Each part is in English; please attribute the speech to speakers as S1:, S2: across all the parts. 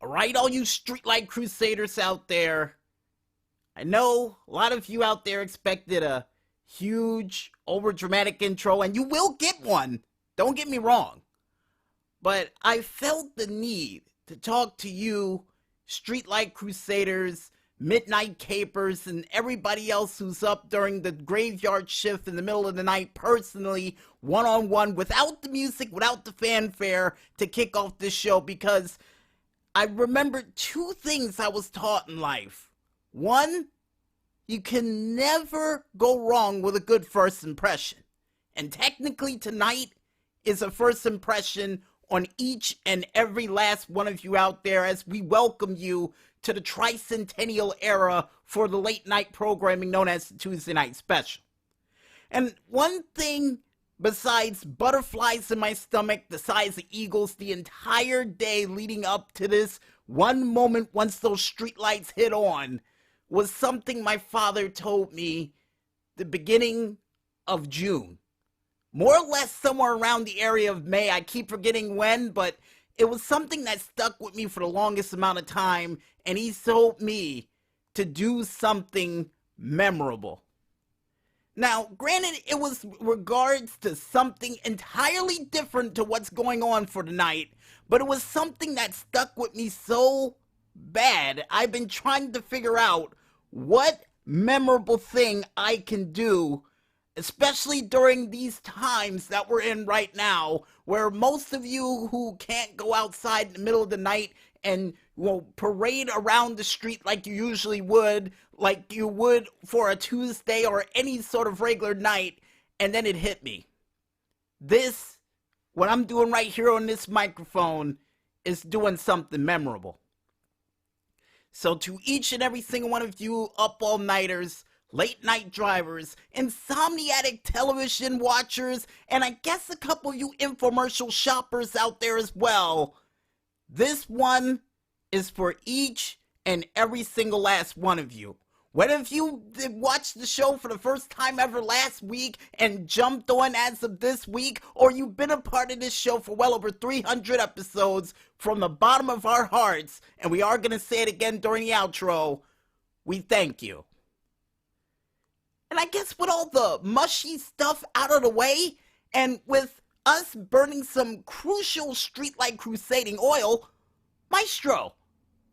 S1: Alright, all you streetlight crusaders out there, I know a lot of you out there expected a huge, overdramatic intro, and you will get one, don't get me wrong. But I felt the need to talk to you, streetlight crusaders, midnight capers, and everybody else who's up during the graveyard shift in the middle of the night personally, one-on-one, without the music, without the fanfare, to kick off this show, because I remembered two things I was taught in life. One, you can never go wrong with a good first impression. And technically tonight is a first impression on each and every last one of you out there as we welcome you to the tricentennial era for the late night programming known as the Tuesday Night Special. And one thing besides butterflies in my stomach the size of eagles the entire day leading up to this one moment once those streetlights hit on was something my father told me the beginning of June. More or less somewhere around the area of May. I keep forgetting when, but it was something that stuck with me for the longest amount of time, and he told me to do something memorable. Now, granted, it was regards to something entirely different to what's going on for tonight, but it was something that stuck with me so bad. I've been trying to figure out what memorable thing I can do, especially during these times that we're in right now, where most of you who can't go outside in the middle of the night and parade around the street like you usually would, like you would for a Tuesday or any sort of regular night, and then it hit me. This, what I'm doing right here on this microphone, is doing something memorable. So to each and every single one of you up-all-nighters, late-night drivers, insomniatic television watchers, and I guess a couple of you infomercial shoppers out there as well, this one is for each and every single last one of you. Whether if you watched the show for the first time ever last week and jumped on as of this week, or you've been a part of this show for well over 300 episodes, from the bottom of our hearts, and we are going to say it again during the outro, we thank you. And I guess with all the mushy stuff out of the way, and with us burning some crucial streetlight crusading oil, Maestro,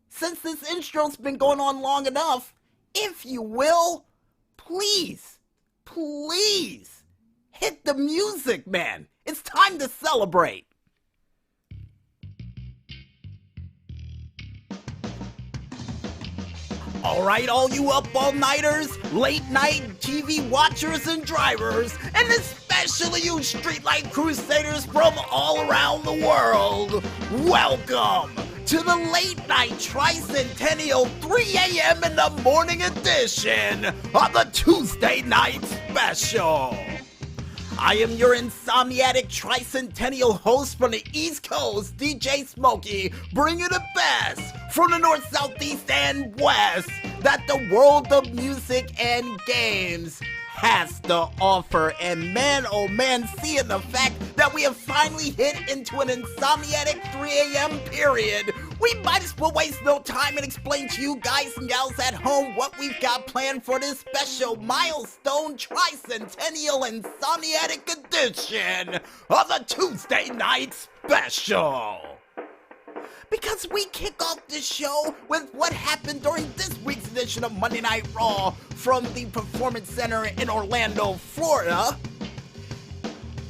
S1: since this intro's been going on long enough, if you will, please hit the music, man. It's time to celebrate. Alright, all you up-all-nighters, late-night TV watchers and drivers, and especially you streetlight crusaders from all around the world, welcome to the late-night tricentennial 3 a.m. in the morning edition of the Tuesday Night Special. I am your insomniatic tricentennial host from the East Coast, DJ Smokey, bringing the best from the North, South, East, and West that the world of music and games has to offer. And man, oh man, seeing the fact that we have finally hit into an insomniatic 3 a.m. period, we might as well waste no time and explain to you guys and gals at home what we've got planned for this special milestone tricentennial insomniatic edition of the Tuesday Night Special. Because we kick off this show with what happened during this week's edition of Monday Night Raw from the Performance Center in Orlando, Florida.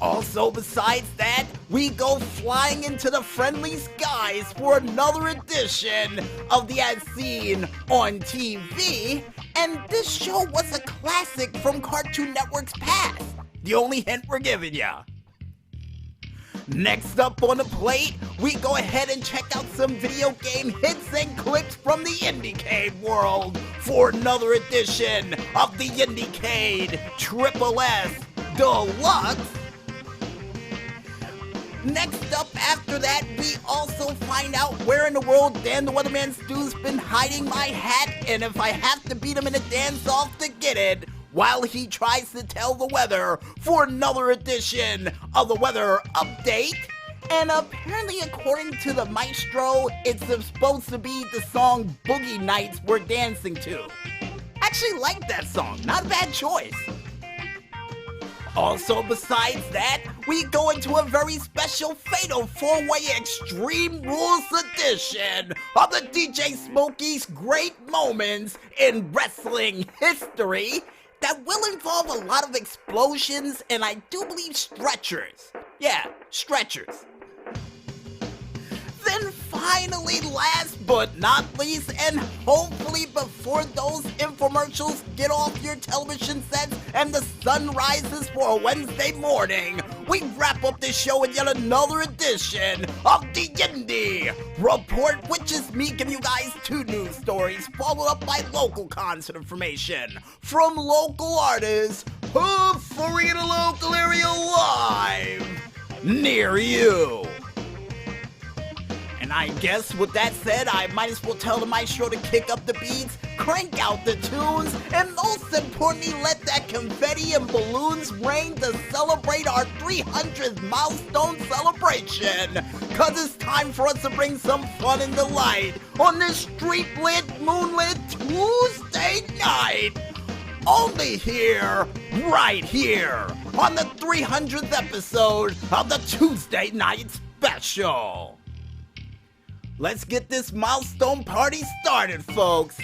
S1: Also, besides that, we go flying into the friendly skies for another edition of the As Seen on TV, and this show was a classic from Cartoon Network's past. The only hint we're giving ya. Next up on the plate, we go ahead and check out some video game hits and clips from the Indiecade world for another edition of the Indiecade Triple S Deluxe. Next up after that, we also find out where in the world Dan the Weatherman Stu's been hiding my hat, and if I have to beat him in a dance-off to get it, while he tries to tell the weather for another edition of the Weather Update. And apparently, according to the maestro, it's supposed to be the song Boogie Nights we're dancing to. Actually like that song, not a bad choice. Also, besides that, we go into a very special Fatal 4-Way Extreme Rules edition of the DJ Smokey's great moments in wrestling history that will involve a lot of explosions and I do believe stretchers. Yeah, stretchers. Then finally, last but not least, and hopefully before those infomercials get off your television sets and the sun rises for a Wednesday morning, we wrap up this show with yet another edition of the Indie Report, which is me giving you guys 2 news stories followed up by local concert information from local artists performing in a local area live near you. And I guess with that said, I might as well tell the maestro to kick up the beats, crank out the tunes, and most importantly, let that confetti and balloons rain to celebrate our 300th milestone celebration. Cause it's time for us to bring some fun and delight on this street-lit, moonlit Tuesday night. Only here, right here, on the 300th episode of the Tuesday Night Special. Let's get this milestone party started, folks.